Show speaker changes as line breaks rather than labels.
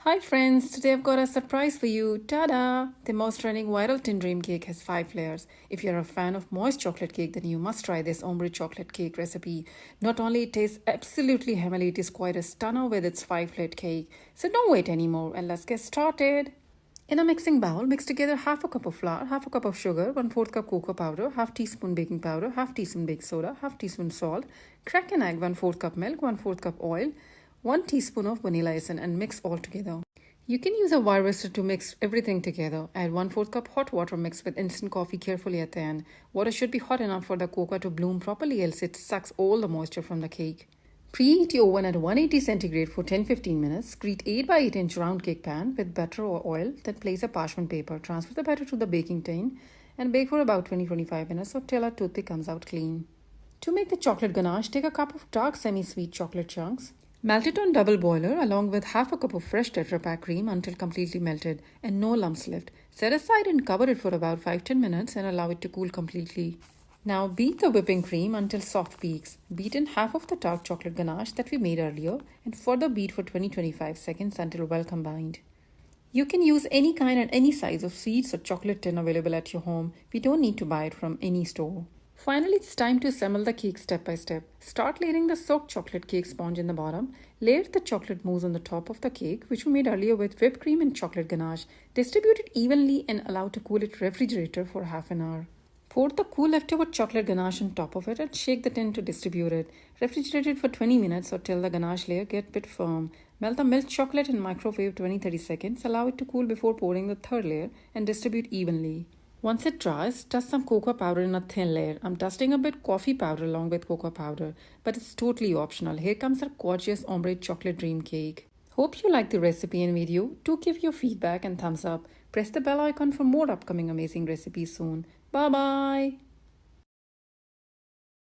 Hi friends, today I've got a surprise for you. Ta-da! The most trending viral tin dream cake has 5 layers. If you're a fan of moist chocolate cake, then you must try this ombre chocolate cake recipe. Not only it tastes absolutely heavenly, it is quite a stunner with its 5-layered cake. So don't wait anymore and let's get started. In a mixing bowl, mix together half a cup of flour, half a cup of sugar, 1/4 cup cocoa powder, half teaspoon baking powder, half teaspoon baking soda, half teaspoon salt, crack an egg, 1/4 cup milk, 1/4 cup oil, 1 teaspoon of vanilla essence and mix all together. You can use a wire whisker to mix everything together. Add 1/4 cup hot water mixed with instant coffee carefully at the end. Water should be hot enough for the cocoa to bloom properly, else it sucks all the moisture from the cake. Preheat your oven at 180 centigrade for 10-15 minutes. Create 8 by 8 inch round cake pan with butter or oil. Then place a parchment paper. Transfer the batter to the baking tin and bake for about 20-25 minutes or till a toothpick comes out clean. To make the chocolate ganache, take a cup of dark semi-sweet chocolate chunks. Melt it on double boiler along with half a cup of fresh Tetra Pak cream until completely melted and no lumps left. Set aside and cover it for about 5-10 minutes and allow it to cool completely. Now beat the whipping cream until soft peaks. Beat in half of the dark chocolate ganache that we made earlier and further beat for 20-25 seconds until well combined. You can use any kind and any size of sweets or chocolate tin available at your home. We don't need to buy it from any store. Finally, it's time to assemble the cake step by step. Start layering the soaked chocolate cake sponge in the bottom. Layer the chocolate mousse on the top of the cake, which we made earlier with whipped cream and chocolate ganache. Distribute it evenly and allow to cool it refrigerator for half an hour. Pour the cool leftover chocolate ganache on top of it and shake the tin to distribute it. Refrigerate it for 20 minutes or till the ganache layer gets a bit firm. Melt the milk chocolate in microwave 20-30 seconds. Allow it to cool before pouring the third layer and distribute evenly. Once it dries, dust some cocoa powder in a thin layer. I'm dusting a bit coffee powder along with cocoa powder, but it's totally optional. Here comes our gorgeous ombre chocolate dream cake. Hope you liked the recipe and video. Do give your feedback and thumbs up. Press the bell icon for more upcoming amazing recipes soon. Bye bye.